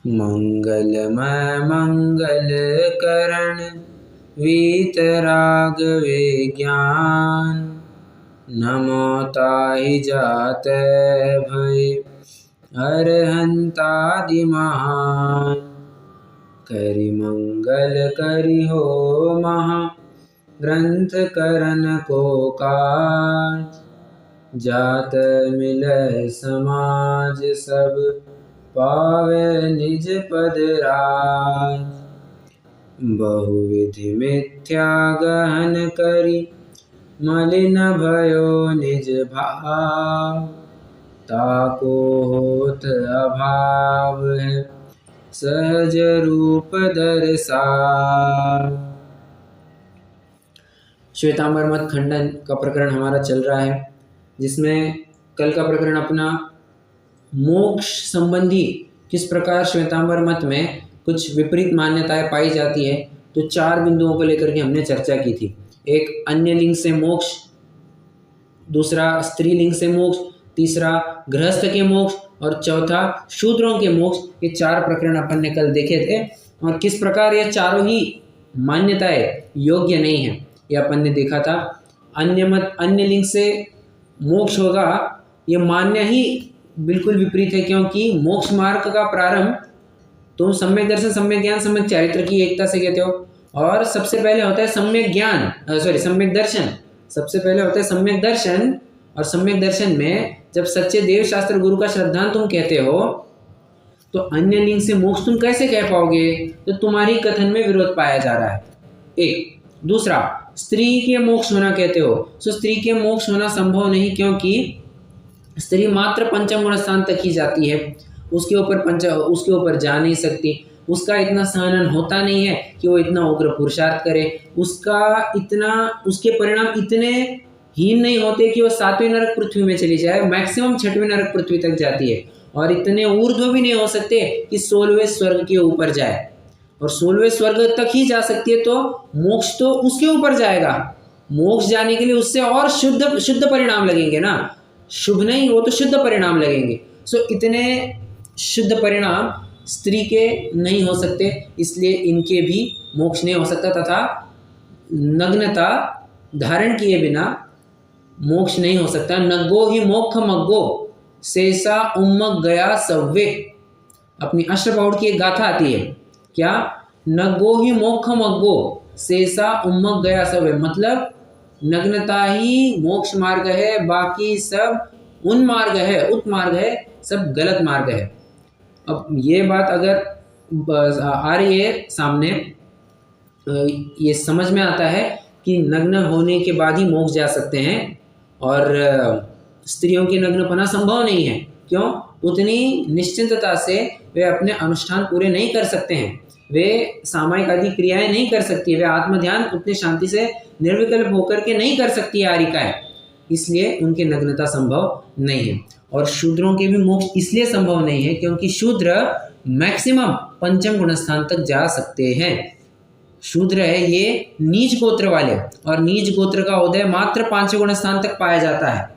मंगलमय मंगल करण वीतराग विज्ञान। नमो ताहि जाते भय अरहंतादि महान। करि मंगल करि हो महा ग्रंथ करन को काज। जात मिलय समाज सब पावे निज पद राज। बहुविधि मिथ्या गहन करि मलिन भयो निज भाव। ताको होत अभाव है सहज रूप दर्शाव। श्वेतांबर मत खंडन का प्रकरण हमारा चल रहा है, जिसमें कल का प्रकरण अपना मोक्ष संबंधी किस प्रकार श्वेतांबर मत में कुछ विपरीत मान्यताएं पाई जाती है, तो 4 बिंदुओं को लेकर के हमने चर्चा की थी। एक अन्य लिंग से मोक्ष, दूसरा स्त्रीलिंग से मोक्ष, तीसरा गृहस्थ के मोक्ष और चौथा शूद्रों के मोक्ष। ये 4 प्रकरण अपन ने कल देखे थे और किस प्रकार ये चारों ही मान्यताएं योग्य नहीं है, ये अपन ने देखा था। अन्य लिंग से मोक्ष होगा, ये मान्य ही बिल्कुल विपरीत है, क्योंकि मोक्ष मार्ग का प्रारंभ तुम सम्यक दर्शन, सम्यक ज्ञान, सम्यक चारित्र की एकता से कहते हो। और सबसे पहले होता है सम्यक ज्ञान, सम्यक दर्शन। सबसे पहले होता है सम्यक दर्शन, और सम्यक दर्शन में जब सच्चे देव शास्त्र गुरु का श्रद्धान तुम कहते हो, तो अन्य लिंग से मोक्ष तुम कैसे कह पाओगे? तो तुम्हारी कथन में विरोध पाया जा रहा है। एक दूसरा, स्त्री के मोक्ष होना कहते हो, तो स्त्री के मोक्ष होना संभव नहीं, क्योंकि स्त्री मात्र पंचम गुण स्थान तक ही जाती है, उसके ऊपर जा नहीं सकती। उसका इतना सहनन होता नहीं है कि वो इतना उग्र पुरुषार्थ करे। उसके परिणाम इतने हीन नहीं होते कि वो 7वें नरक पृथ्वी में चली जाए, मैक्सिमम 6वें नरक पृथ्वी तक जाती है। और इतने ऊर्ध्व भी नहीं हो सकते कि 16वें स्वर्ग के ऊपर जाए, और 16वें स्वर्ग तक ही जा सकती है, तो मोक्ष तो उसके ऊपर जाएगा। मोक्ष जाने के लिए उससे और शुद्ध परिणाम लगेंगे ना, शुभ नहीं, वो तो शुद्ध परिणाम लगेंगे। इतने शुद्ध परिणाम स्त्री के नहीं हो सकते, इसलिए इनके भी मोक्ष नहीं हो सकता, तथा नग्नता धारण किए बिना मोक्ष नहीं हो सकता। नग्गो ही मोक्ष मग्गो शेषा उम्मक गया सव्वे। अपनी अष्टप्रौढ़ की एक गाथा आती है, क्या? नग्गो ही मोक्ष मग्गो शेषा उम्मक गया सव्वे, मतलब नग्नता ही मोक्ष मार्ग है, बाकी सब उन्मार्ग है, उत्मार्ग है, सब गलत मार्ग है। अब ये बात अगर आ रही है सामने, ये समझ में आता है कि नग्न होने के बाद ही मोक्ष जा सकते हैं, और स्त्रियों की नग्नपना संभव नहीं है। क्यों? उतनी निश्चिंतता से वे अपने अनुष्ठान पूरे नहीं कर सकते हैं, वे सामायिक आदि क्रियाएं नहीं कर सकती, वे आत्मध्यान उतनी शांति से निर्विकल्प होकर के नहीं कर सकती आरिकाएं, इसलिए उनकी नग्नता संभव नहीं है। और शूद्रों के भी मोक्ष इसलिए संभव नहीं है क्योंकि शूद्र मैक्सिमम पंचम गुण स्थान तक जा सकते हैं। शूद्र है ये नीच गोत्र वाले, और नीच गोत्र का उदय मात्र 5वें गुण स्थान तक पाया जाता है।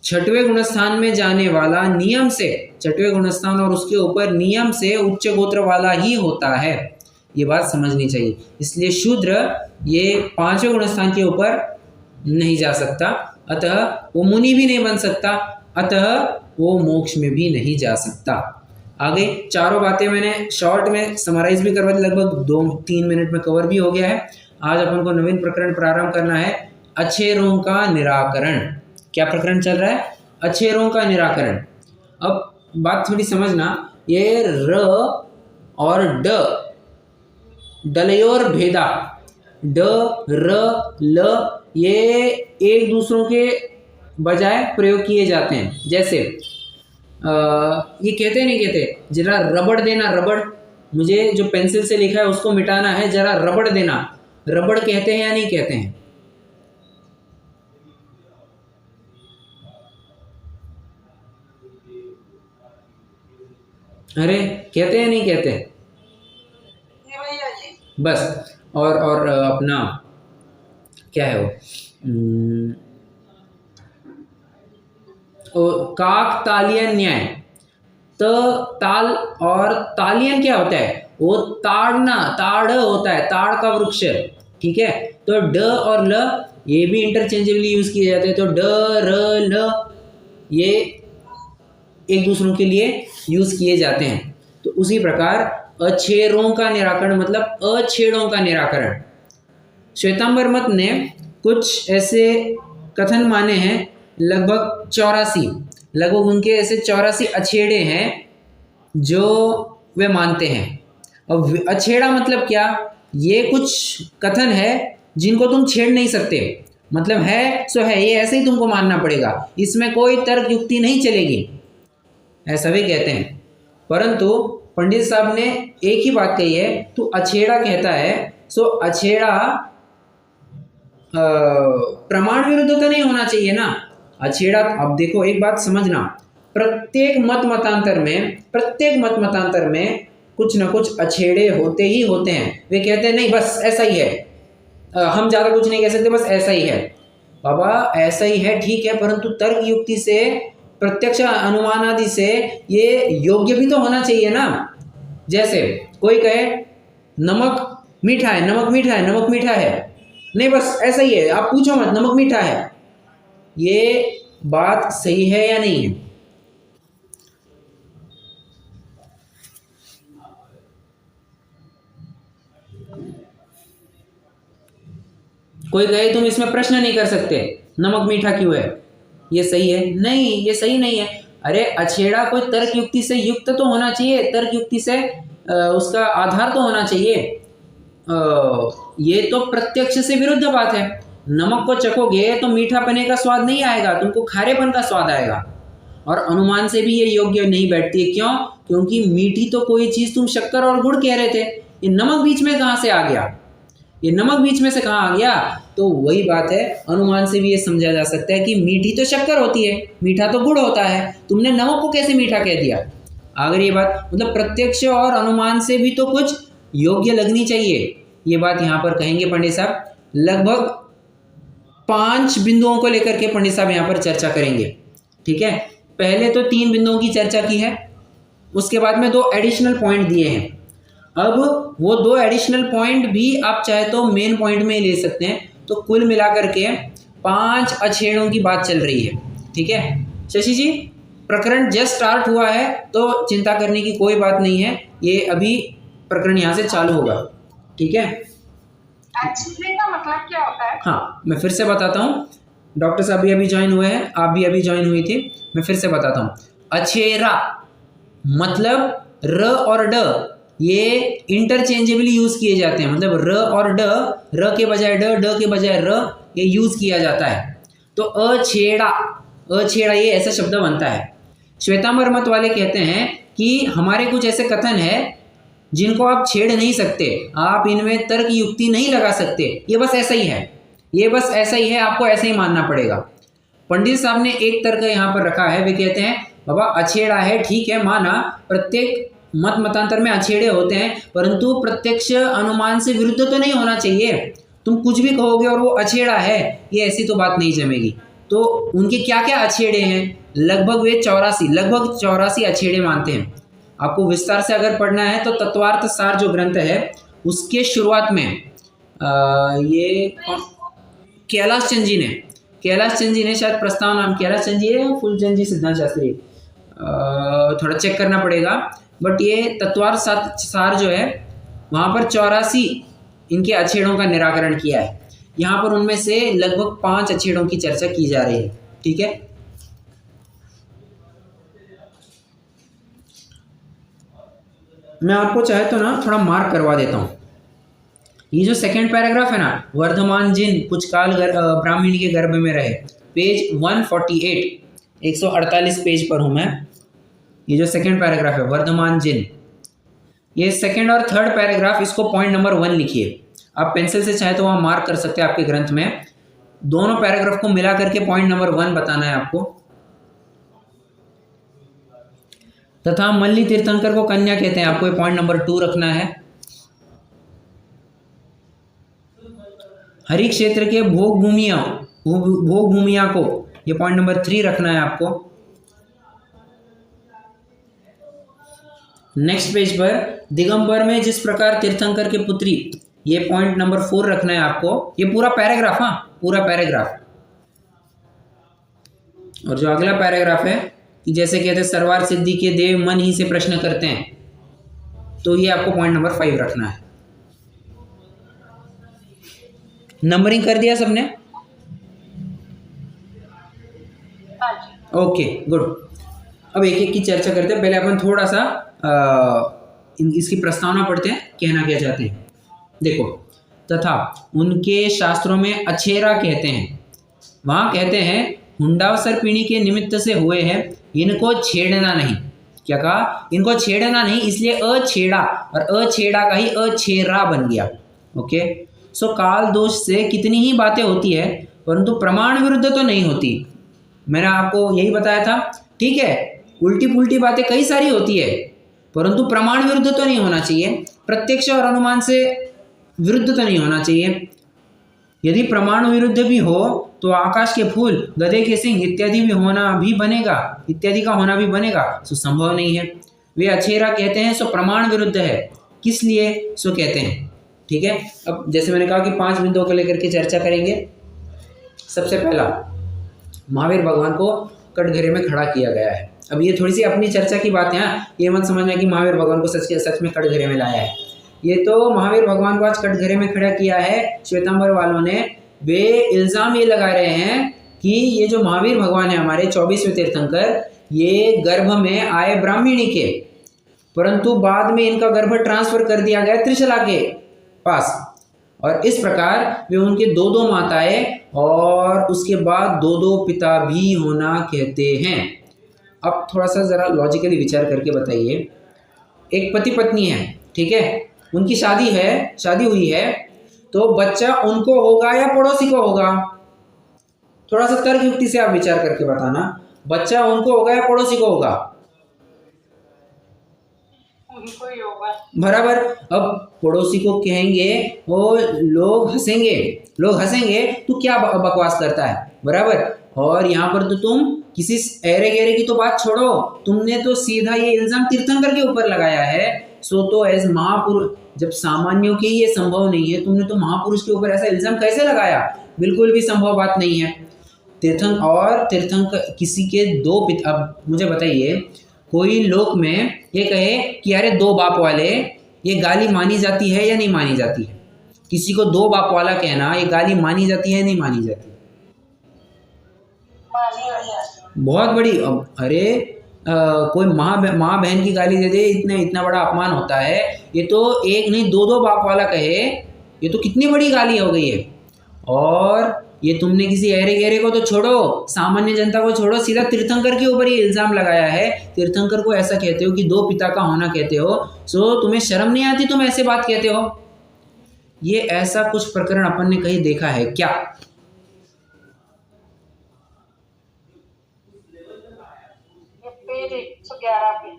6वें गुण स्थान में जाने वाला नियम से 6वें गुण स्थान और उसके ऊपर नियम से उच्च गोत्र वाला ही होता है, ये बात समझनी चाहिए। इसलिए शूद्र ये 5वें गुण स्थान के ऊपर नहीं जा सकता, अतः वो मुनि भी नहीं बन सकता, अतः वो मोक्ष में भी नहीं जा सकता। आगे चारों बातें मैंने शॉर्ट में समराइज भी करवा दी, लगभग 2-3 मिनट में कवर भी हो गया है। आज अपन को नवीन प्रकरण प्रारंभ करना है, अछेरों का निराकरण। क्या प्रकरण चल रहा है? अछेरों का निराकरण। अब बात थोड़ी समझना, ये र और ड, डलयोर भेदा, ड र ल, ये एक दूसरों के बजाय प्रयोग किए जाते हैं। जैसे ये कहते नहीं कहते, जरा रबड़ देना, रबड़, मुझे जो पेंसिल से लिखा है उसको मिटाना है, जरा रबड़ देना, रबड़ कहते हैं या नहीं कहते हैं? अरे कहते हैं नहीं कहते? बस। और अपना क्या है वो काक तालिया न्याय, त, ताल और तालियन क्या होता है? वो ताड़ना, ताड़ होता है, ताड़ का वृक्ष, ठीक है। तो ड और ल ये भी इंटरचेंजेबली यूज किए जाते हैं। तो ड, र, ल ये एक दूसरों के लिए यूज किए जाते हैं। तो उसी प्रकार अक्षरों का निराकरण मतलब अक्षेड़ों का निराकरण। श्वेतांबर मत ने कुछ ऐसे कथन माने हैं, लगभग 84, लगभग उनके ऐसे 84 अछेड़े हैं जो वे मानते हैं। अब अछेड़ा मतलब क्या? ये कुछ कथन है जिनको तुम छेड़ नहीं सकते, मतलब है सो है, ये ऐसे ही तुमको मानना पड़ेगा, इसमें कोई तर्क युक्ति नहीं चलेगी, ऐसा भी कहते हैं। परंतु पंडित साहब ने एक ही बात कही है, तू अछेड़ा कहता है, सो अछेड़ा प्रमाण विरुद्ध तो नहीं होना चाहिए ना। अछेड़ा, अब देखो एक बात समझना, प्रत्येक मत मतांतर में कुछ ना कुछ अछेड़े होते ही होते हैं। वे कहते हैं नहीं बस ऐसा ही है, हम ज़्यादा कुछ नहीं कह सकते, बस ऐसा ही है। बाबा ऐसा ही है ठीक है, परंतु तर्क युक्ति से, प्रत्यक्ष अनुमान आदि से ये योग्य भी तो होना चाहिए ना। जैसे कोई कहे नमक मीठा है, नमक मीठा है, नमक मीठा है, नहीं बस ऐसा ही है, आप पूछो मत, नमक मीठा है। ये बात सही है या नहीं है? कोई कहे तुम इसमें प्रश्न नहीं कर सकते, नमक मीठा क्यों है, ये सही है? नहीं, ये सही नहीं है। अरे अछेड़ा कोई तर्क युक्ति से युक्त तो होना चाहिए, तर्क युक्ति से उसका आधार तो होना चाहिए। ये तो प्रत्यक्ष से विरुद्ध बात है। नमक को चखोगे तो मीठापने का स्वाद नहीं आएगा, तुमको खारेपन का स्वाद आएगा। और अनुमान से भी ये योग्य नहीं बैठती है। क्यों? क्योंकि मीठी तो कोई चीज़ तुम शक्कर और गुड़ कह रहे थे, ये नमक बीच में कहाँ से आ गया? ये नमक बीच में से कहाँ आ गया? तो वही बात है, अनुमान से भी ये समझा जा सकता है कि मीठी तो शक्कर होती है, मीठा तो गुड़ होता है, तुमने नमक को कैसे मीठा कह दिया? अगर ये बात मतलब प्रत्यक्ष और अनुमान से भी तो कुछ योग्य लगनी चाहिए। ये बात यहाँ पर कहेंगे पंडित साहब, लगभग 5 बिंदुओं को लेकर के पंडित साहब यहाँ पर चर्चा करेंगे, ठीक है। पहले तो 3 बिंदुओं की चर्चा की है, उसके बाद में 2 एडिशनल पॉइंट दिए हैं। अब वो 2 एडिशनल पॉइंट भी आप चाहे तो मेन पॉइंट में ले सकते हैं। तो कुल मिलाकर के 5 अछेड़ों की बात चल रही है, ठीक है। शशि जी, प्रकरण जस्ट स्टार्ट हुआ है तो चिंता करने की कोई बात नहीं है, ये अभी प्रकरण यहाँ से चालू होगा, ठीक है। अछेड़े का मतलब क्या होता है? हाँ, मैं फिर से बताता हूँ, डॉक्टर साहब भी अभी ज्वाइन हुए हैं, आप भी अभी ज्वाइन हुई थी, मैं फिर से बताता हूँ। अछेरा मतलब र और ड ये इंटरचेंजेबली यूज किए जाते हैं, मतलब र और ड, र के बजाय ड, ड के बजाय र, ये यूज किया जाता है। तो अछेड़ा, अछेड़ा ये ऐसा शब्द बनता है। श्वेतांबर मत वाले कहते हैं कि हमारे कुछ ऐसे कथन है जिनको आप छेड़ नहीं सकते, आप इनमें तर्क युक्ति नहीं लगा सकते, ये बस ऐसा ही है, ये बस ऐसा ही है, आपको ऐसा ही मानना पड़ेगा। पंडित साहब ने एक तर्क यहाँ पर रखा है, वे कहते हैं बाबा अछेड़ा है ठीक है, माना, प्रत्येक मत मतांतर में अछेड़े होते हैं, परंतु प्रत्यक्ष अनुमान से विरुद्ध तो नहीं होना चाहिए। तुम कुछ भी कहोगे और वो अछेड़ा है, ये ऐसी तो बात नहीं जमेगी। तो उनके क्या क्या अछेड़े हैं? लगभग वे 84 अछेड़े मानते हैं। आपको विस्तार से अगर पढ़ना है तो तत्वार्थ सार जो ग्रंथ है उसके शुरुआत में ये कैलाश चंद जी ने शायद प्रस्ताव नाम, कैलाश चंद जी है या फूलचंद जी सिद्धांत शास्त्री, थोड़ा चेक करना पड़ेगा, बट ये तत्वार्थ सार जो है वहाँ पर 84 इनके अछेड़ों का निराकरण किया है। यहाँ पर उनमें से लगभग 5 अछेड़ों की चर्चा की जा रही है, ठीक है। मैं आपको चाहे तो ना थोड़ा मार्क करवा देता हूँ। ये जो सेकंड पैराग्राफ है ना, वर्धमान जिन कुछ काल ब्राह्मणी के गर्भ में रहे, पेज 148, 148 पेज पर हूँ मैं। ये जो सेकंड पैराग्राफ है वर्धमान जिन, ये सेकंड और थर्ड पैराग्राफ, इसको पॉइंट नंबर 1 लिखिए। आप पेंसिल से चाहे तो वहाँ मार्क कर सकते हैं आपके ग्रंथ में। दोनों पैराग्राफ को मिला करके पॉइंट नंबर 1 बताना है आपको। तथा मल्ली तीर्थंकर को कन्या कहते हैं, आपको ये पॉइंट नंबर 2 रखना है। हरि क्षेत्र के भोग भूमिया को ये पॉइंट नंबर 3 रखना है आपको। नेक्स्ट पेज पर दिगंबर में जिस प्रकार तीर्थंकर के पुत्री, ये पॉइंट नंबर 4 रखना है आपको, ये पूरा पैराग्राफ, हाँ पूरा पैराग्राफ। और जो अगला पैराग्राफ है कि जैसे कहते हैं सर्वार सिद्धि के देव मन ही से प्रश्न करते हैं, तो ये आपको पॉइंट नंबर 5 रखना है। नंबरिंग कर दिया सबने? हाँ जी। Okay good. अब एक एक की चर्चा करते हैं। पहले अपन थोड़ा सा इसकी प्रस्तावना पढ़ते हैं, कहना क्या चाहते हैं। देखो, तथा उनके शास्त्रों में अछेरा कहते हैं, वहाँ कहते हैं हुंडावसर पीढ़ी के निमित्त से हुए हैं, इनको छेड़ना नहीं। क्या कहा? इनको छेड़ना नहीं, इसलिए अछेड़ा, और अछेड़ा का ही अछेरा बन गया। ओके, सो काल दोष से कितनी ही बातें होती है, परंतु प्रमाण विरुद्ध तो नहीं होती। मैंने आपको यही बताया था, ठीक है, उल्टी पुल्टी बातें कई सारी होती है, परंतु प्रमाण विरुद्ध तो नहीं होना चाहिए, प्रत्यक्ष और अनुमान से विरुद्ध तो नहीं होना चाहिए। यदि प्रमाण विरुद्ध भी हो तो आकाश के फूल, गधे के सिंह इत्यादि भी होना भी बनेगा, इत्यादि का होना भी बनेगा, सो संभव नहीं है। वे अछेरा कहते हैं, सो प्रमाण विरुद्ध है, किस लिए सो कहते हैं। ठीक है, अब जैसे मैंने कहा कि 5 बिंदुओं को लेकर के चर्चा करेंगे। सबसे पहला, महावीर भगवान को कटघरे में खड़ा किया गया है। अब ये थोड़ी सी अपनी चर्चा की बात है, ये मत समझना कि महावीर भगवान को सच में कटघरे में लाया है। ये तो महावीर भगवान को आज कटघरे में खड़ा किया है श्वेतांबर वालों ने। वे इल्ज़ाम ये लगा रहे हैं कि ये जो महावीर भगवान है हमारे 24वें तीर्थंकर, ये गर्भ में आए ब्राह्मणी के, परंतु बाद में इनका गर्भ ट्रांसफर कर दिया गया त्रिशला के पास, और इस प्रकार वे उनके 2 माताएं और उसके बाद 2 पिता भी होना कहते हैं। अब थोड़ा सा ज़रा लॉजिकली विचार करके बताइए। एक पति पत्नी है, ठीक है, उनकी शादी हुई है, तो बच्चा उनको होगा या पड़ोसी को होगा? थोड़ा सा तर्क युक्ति से आप विचार करके बताना, बच्चा उनको होगा या पड़ोसी को होगा? उनको ही होगा। बराबर। अब पड़ोसी को कहेंगे और लोग हंसेंगे तू क्या बकवास करता है, बराबर। और यहाँ पर तो तुम किसी ऐरे गहरे की तो बात छोड़ो, तुमने तो सीधा ये इल्जाम तीर्थंकर के ऊपर लगाया है। सो तो एज महापुरुष, जब सामान्यों के ये संभव नहीं है, तुमने तो महापुरुष के ऊपर ऐसा इल्जाम कैसे लगाया? बिल्कुल भी संभव बात नहीं है। तीर्थंकर किसी के 2 पिता। अब मुझे बताइए, कोई लोक में ये कहे कि अरे 2 बाप वाले, ये गाली मानी जाती है या नहीं मानी जाती है? किसी को 2 बाप वाला कहना, ये गाली मानी जाती है नहीं मानी जाती? बहुत बड़ी। अरे कोई माँ बहन की गाली दे दे, इतना बड़ा अपमान होता है। ये तो एक नहीं 2 बाप वाला कहे, ये तो कितनी बड़ी गाली हो गई है। और ये तुमने किसी ऐरे गहरे को तो छोड़ो, सामान्य जनता को छोड़ो, सीधा तीर्थंकर के ऊपर ये इल्ज़ाम लगाया है। तीर्थंकर को ऐसा कहते हो कि 2 पिता का होना कहते हो, सो तुम्हें शर्म नहीं आती? तुम ऐसे बात कहते हो? ये ऐसा कुछ प्रकरण अपन ने कहीं देखा है क्या? पेज 111 पे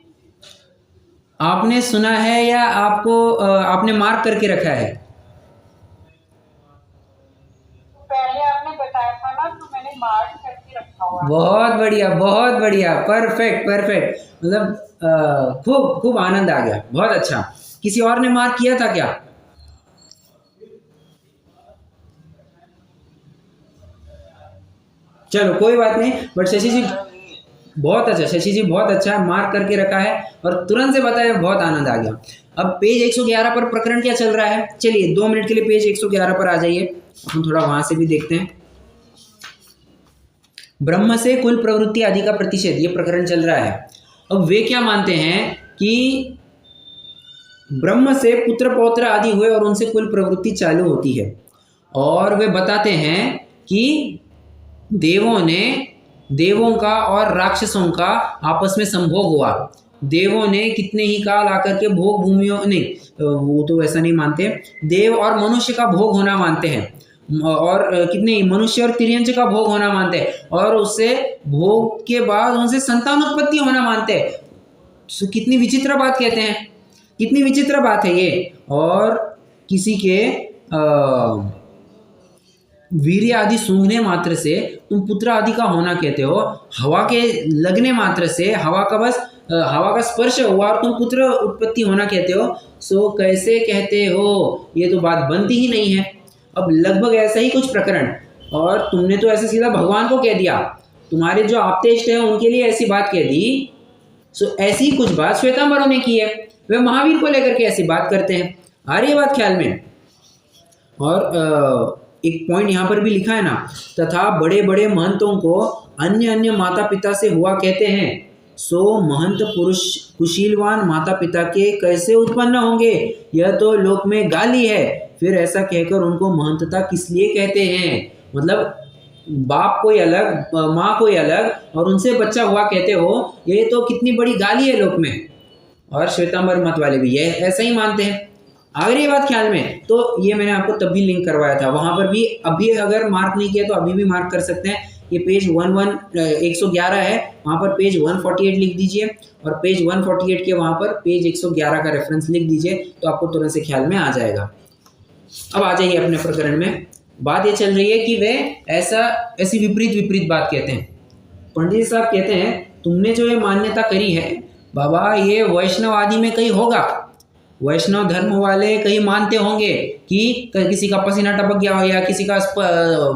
आपने सुना है या आपको आपने मार्क करके रखा है? पहले आपने बताया था ना, तो मैंने मार्क करके रखा हुआ। बहुत बढ़िया, परफेक्ट। मतलब खूब आनंद आ गया, बहुत अच्छा। किसी और ने मार्क किया था क्या? चलो कोई बात नहीं, बट शशि जी बहुत अच्छा मार्क करके रखा है और तुरंत से बताया, बहुत आनंद आ गया। अब पेज 111 पर प्रकरण क्या चल रहा है? चलिए 2 मिनट के लिए पेज 111 पर आ जाइए, हम थोड़ा वहां से भी देखते हैं। ब्रह्म से कुल प्रवृत्ति आदि का प्रतिषेध, ये प्रकरण चल रहा है। अब वे क्या मानते हैं कि ब्रह्म से पुत्र पौत्र आदि हुए और उनसे कुल प्रवृत्ति चालू होती है, और वे बताते हैं कि देवों का और राक्षसों का आपस में संभोग हुआ। देवों ने कितने ही काल आकर के भोग भूमियों, नहीं वो तो ऐसा नहीं मानते, देव और मनुष्य का भोग होना मानते हैं, और कितने ही मनुष्य और तिर्यंच का भोग होना मानते हैं, और उससे भोग के बाद उनसे संतान उत्पत्ति होना मानते हैं। तो कितनी विचित्र बात कहते हैं, कितनी विचित्र बात है ये। और किसी के वीर्य आदि सूंघने मात्र से तुम पुत्र आदि का होना कहते हो, हवा के लगने मात्र से, हवा का बस हवा का स्पर्श हुआ और तुम पुत्र उत्पत्ति होना कहते हो, सो कैसे कहते हो? ये तो बात बनती ही नहीं है। अब लगभग ऐसा ही कुछ प्रकरण, और तुमने तो ऐसे सीधा भगवान को कह दिया, तुम्हारे जो आप्तेष्ट है उनके लिए ऐसी बात कह दी। सो ऐसी कुछ बात श्वेतांबरों ने की है, वे महावीर को लेकर के ऐसी बात करते हैं। आ रही है बात ख्याल में? और एक पॉइंट यहाँ पर भी लिखा है ना, तथा बड़े बड़े महंतों को अन्य अन्य माता पिता से हुआ कहते हैं, सो महंत पुरुष कुशीलवान माता पिता के कैसे उत्पन्न होंगे? यह तो लोक में गाली है। फिर ऐसा कहकर उनको महंतता किस लिए कहते हैं? मतलब बाप कोई अलग, माँ कोई अलग, और उनसे बच्चा हुआ कहते हो, ये तो कितनी बड़ी गाली है लोक में। और श्वेतांबर मत वाले भी ये ऐसा ही मानते हैं। अगर ये बात ख्याल में, तो ये मैंने आपको तब भी लिंक करवाया था, वहां पर भी अभी अगर मार्क नहीं किया तो अभी भी मार्क कर सकते हैं। ये पेज 111 है, वहां पर पेज 148 लिख दीजिए, और पेज 148 के वहां पर पेज 111 का रेफरेंस लिख दीजिए, तो आपको तुरंत से ख्याल में आ जाएगा। अब आ जाइए अपने प्रकरण में। बात ये चल रही है कि वे ऐसी विपरीत बात कहते हैं। पंडित जी साहब कहते हैं, तुमने जो ये मान्यता करी है बाबा, ये वैष्णव आदि में कहीं होगा, वैष्णव धर्म वाले कहीं मानते होंगे कि किसी का पसीना टपक गया हो या किसी का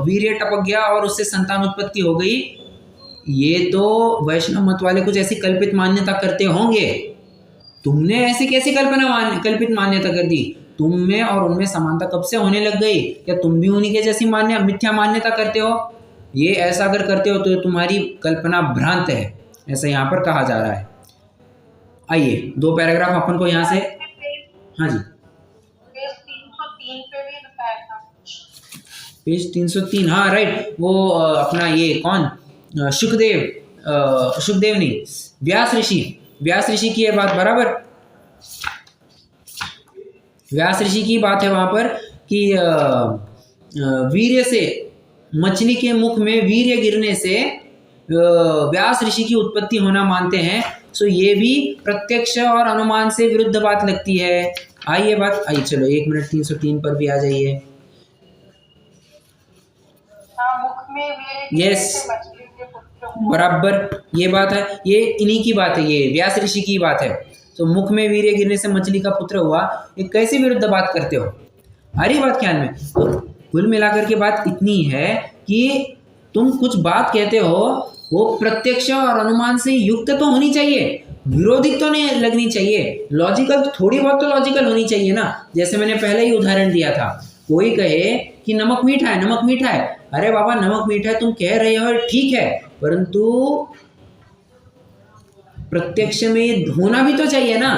वीर्य टपक गया और उससे संतान उत्पत्ति हो गई। ये तो वैष्णव मत वाले कुछ ऐसी कल्पित मान्यता करते होंगे। तुमने ऐसी कैसी कल्पित मान्यता कर दी? तुम में और उनमें समानता कब से होने लग गई? क्या तुम भी उन्हीं के जैसी मिथ्या मान्यता करते हो? ये ऐसा अगर करते हो तो तुम्हारी कल्पना भ्रांत है, ऐसा यहाँ पर कहा जा रहा है। आइए 2 पैराग्राफ अपन को यहाँ से, हाँ जी, पेज 303 पे भी बताया था। पेज 303, हाँ राइट, वो अपना ये कौन, सुखदेव नहीं, व्यास ऋषि की है बात, बराबर। व्यास ऋषि की बात है वहां पर कि वीर्य से, मछली के मुख में वीर्य गिरने से व्यास ऋषि की उत्पत्ति होना मानते हैं। सो ये भी प्रत्यक्ष और अनुमान से विरुद्ध बात लगती है। आइए बात, आइए चलो 1 मिनट 303 पर भी आ जाइए। मुख में वीर्य यस, मछली के पुत्र हुआ। बराबर ये बात है, ये इन्हीं की बात है, ये व्यास ऋषि की बात है। तो मुख में वीर्य गिरने से मछली का पुत्र हुआ, ये कैसी विरुद्ध बात करते हो? अरे बात ख्याल में, तो कुल मिलाकर के बात इतनी है कि तुम कुछ बात कहते हो वो प्रत्यक्ष और अनुमान से युक्त तो होनी चाहिए, विरोधी तो नहीं लगनी चाहिए, लॉजिकल, थोड़ी बहुत तो लॉजिकल होनी चाहिए ना। जैसे मैंने पहले ही उदाहरण दिया था, कोई कहे कि नमक मीठा है, नमक मीठा है। अरे बाबा, नमक मीठा है तुम कह रहे हो ठीक है, परंतु प्रत्यक्ष में होना भी तो चाहिए ना।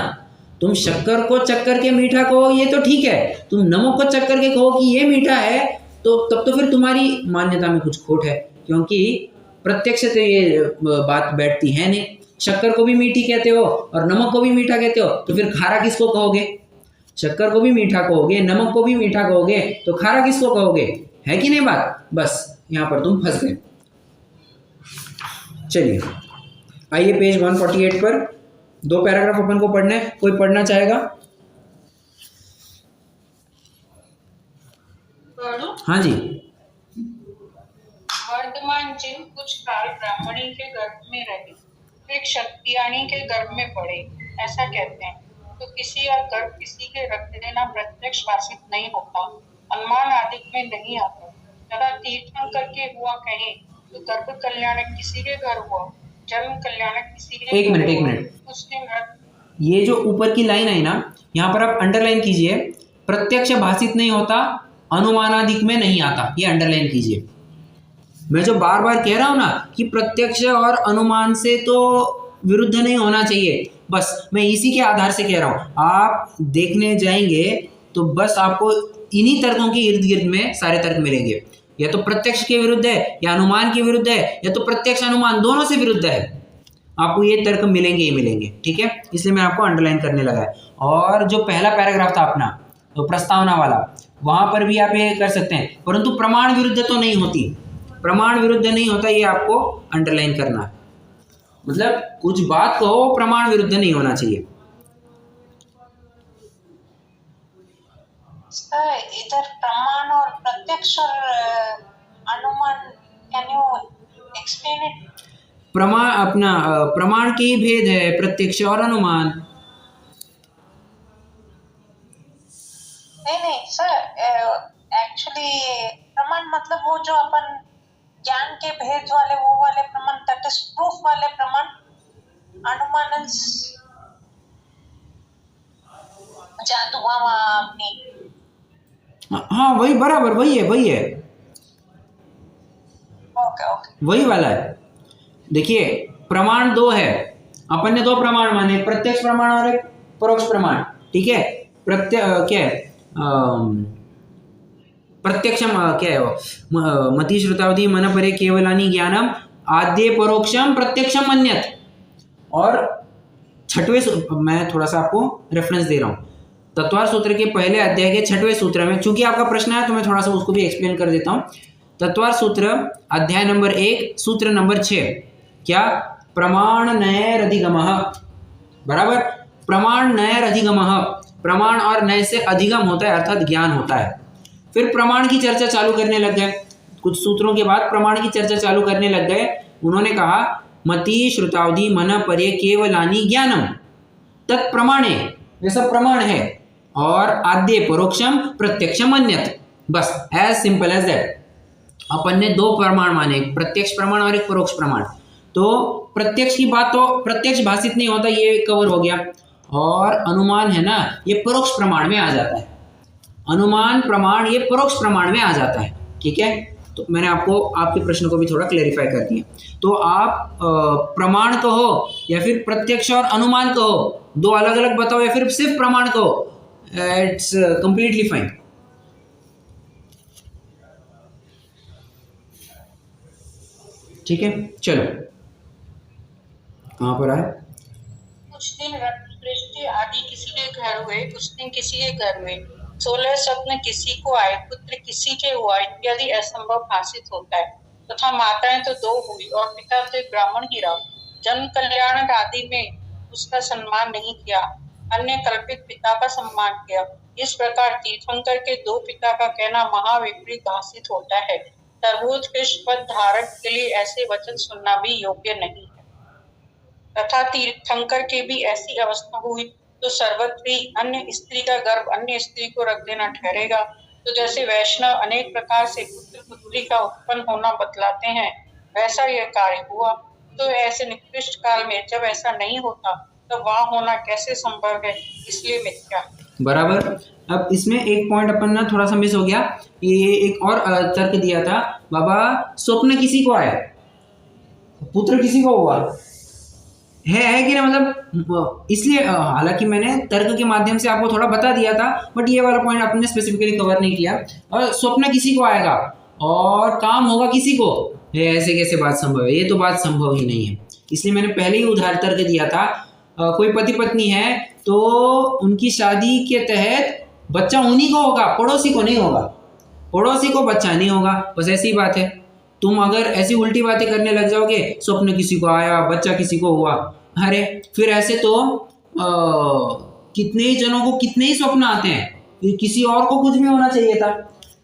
तुम शक्कर को चक्कर के मीठा कहो ये तो ठीक है, तुम नमक को चक्कर के कहो कि ये मीठा है, तो तब तो फिर तुम्हारी मान्यता में कुछ खोट है, क्योंकि प्रत्यक्ष से ये बात बैठती है नहीं। शक्कर को भी मीठी कहते हो और नमक को भी मीठा कहते हो, तो फिर खारा किसको कहोगे? शक्कर को भी मीठा कहोगे, नमक को भी मीठा कहोगे, तो खारा किसको कहोगे? है कि नहीं बात? बस यहाँ पर तुम फंस गए। चलिए आइए पेज 148 पर 2 पैराग्राफ अपन को पढ़ना है, कोई पढ़ना चाहेगा? हाँ जी। वर्धमान जिन कुछ काल ब्राह्मणी के गर्भ में रहे, फिर क्षत्रियाणी के गर्भ में पड़े, ऐसा कहते हैं। तो किसी का गर्भ किसी के रख देना प्रत्यक्ष भाषित नहीं होता, अनुमान आदि में नहीं आता। तथा तीर्थंकर के हुआ कहें तो गर्भ कल्याणक किसी के घर हुआ, जन्म कल्याणक किसी के। एक मिनट, उसने मृत। ये जो ऊपर की लाइन आई ना, यहाँ पर आप अंडरलाइन कीजिए, प्रत्यक्ष भाषित नहीं होता, अनुमानादिक में नहीं आता, ये अंडरलाइन कीजिए। मैं जो बार बार कह रहा हूं ना कि प्रत्यक्ष और अनुमान से तो विरुद्ध नहीं होना चाहिए, बस मैं इसी के आधार से कह रहा हूं। आप देखने जाएंगे तो बस आपको इन्हीं तर्कों के इर्द गिर्द में सारे तर्क मिलेंगे, या तो प्रत्यक्ष के विरुद्ध है, या अनुमान के विरुद्ध है, या तो प्रत्यक्ष अनुमान दोनों से विरुद्ध है। आपको ये तर्क मिलेंगे ही मिलेंगे, ठीक है? इसलिए मैं आपको अंडरलाइन करने लगा है। और जो पहला पैराग्राफ था अपना, तो प्रस्तावना वाला, वहां पर भी आप ये कर सकते हैं, परंतु प्रमाण विरुद्ध तो नहीं होती, प्रमाण विरुद्ध नहीं होता, ये आपको अंडरलाइन करना है। मतलब कुछ बात कहो, प्रमाण विरुद्ध नहीं होना चाहिए। इधर प्रमाण और प्रत्यक्ष और अनुमान, कैन यू एक्सप्लेन इट? प्रमाण के ही भेद है, प्रत्यक्ष और अनुमान। नहीं सर, एक्चुअली प्रमाण मतलब वो जो अपन ज्ञान के भेद वाले वो वाले प्रमाण, दैट इज प्रूफ वाले प्रमाण। अनुमान जादू अपनी। हाँ वही बराबर, वही है ओके वही वाला है। देखिए प्रमाण दो है, अपन ने दो प्रमाण माने, प्रत्यक्ष प्रमाण और एक परोक्ष प्रमाण, ठीक है। क्या है प्रत्यक्षम, क्या है वो, मति श्रुतावधि मन परे केवलानि ज्ञानम आद्य परोक्षम प्रत्यक्षम मन्यत। और छठवें, मैं थोड़ा सा आपको रेफरेंस दे रहा हूँ, तत्वार सूत्र के पहले अध्याय के छठवें सूत्र में, चूंकि आपका प्रश्न है तो मैं थोड़ा सा उसको भी एक्सप्लेन कर देता हूँ। तत्वार सूत्र अध्याय नंबर 1 सूत्र नंबर 6, क्या, प्रमाण नयर अधिगमः, बराबर, प्रमाण नयर अधिगमः, प्रमाण और नय से अधिगम होता है अर्थात ज्ञान होता है। फिर प्रमाण की चर्चा चालू करने लग गए, कुछ सूत्रों के बाद प्रमाण की चर्चा चालू करने लग गए। उन्होंने कहा मति श्रुतावधि मन पर्य केवलानि ज्ञानम तत्प्रमाणे, ये सब प्रमाण है, और आद्य परोक्षम प्रत्यक्षम मन्यत, बस एज सिंपल एज दैट। अपन ने दो प्रमाण माने, एक प्रत्यक्ष प्रमाण और एक परोक्ष प्रमाण। तो प्रत्यक्ष की बात तो प्रत्यक्ष भाषित नहीं होता, ये कवर हो गया, और अनुमान है ना, ये परोक्ष प्रमाण में आ जाता है। अनुमान प्रमाण ये परोक्ष प्रमाण में आ जाता है, ठीक है। तो मैंने आपको आपके प्रश्न को भी थोड़ा क्लेरिफाई कर दिया। तो आप प्रमाण कहो या फिर प्रत्यक्ष और अनुमान कहो, दो अलग अलग बताओ, या फिर सिर्फ प्रमाण कहो, इट्स कंप्लीटली फाइन, ठीक है। चलो कहाँ पर आए? कुछ दिन रक्तवृष्टि आदि किसी के घर हुए, कुछ दिन किसी के घर हुए, 16 स्वप्न किसी को आए, पुत्र किसी के हुआ इत्यादि असंभव भाषित होता है। तथा माताएं तो 2 हुई और पिता तो एक ब्राह्मण ही रहा। जन्म कल्याण आदि में उसका सम्मान नहीं किया, अन्य कल्पित पिता का सम्मान किया। इस प्रकार तीर्थंकर के 2 पिता का कहना महाविपरीत भाषित होता है। सर्वोत्कृष्ट पद धारण के लिए ऐसे वचन सुनना भी योग्य नहीं है। तथा तीर्थंकर के भी ऐसी अवस्था हुई तो सर्वत्र ही अन्य स्त्री का गर्भ अन्य स्त्री को रख देना ठहरेगा। तो जैसे वैष्णव अनेक प्रकार से पुत्र पुत्री का उत्पन्न होना बतलाते हैं, वैसा यह कार्य हुआ। तो ऐसे निकृष्ट काल में जब ऐसा नहीं होता तो वहाँ होना कैसे संभव है, इसलिए मिथ्या। बराबर। अब इसमें एक पॉइंट अपन ना थोड़ा सा मिस हो गया, ये एक और तर्क दिया था, बाबा स्वप्न किसी को आया, पुत्र किसी को हुआ, है कि ना, मतलब इसलिए हालांकि मैंने तर्क के माध्यम से आपको थोड़ा बता दिया था, बट ये वाला पॉइंट आपने स्पेसिफिकली कवर नहीं किया। और स्वप्न किसी को आएगा और काम होगा किसी को, ऐसे कैसे बात संभव है, ये तो बात संभव ही नहीं है। इसलिए मैंने पहले ही उदाहरण तर्क दिया था, कोई पति पत्नी है तो उनकी शादी के तहत बच्चा उन्हीं को होगा, पड़ोसी को नहीं होगा, पड़ोसी को बच्चा नहीं होगा, बस ऐसी बात है। तुम अगर ऐसी उल्टी बातें करने लग जाओगे, स्वप्न किसी को आया बच्चा किसी को हुआ, अरे फिर ऐसे तो कितने ही जनों को कितने ही स्वप्न आते हैं, किसी और को कुछ भी होना चाहिए था,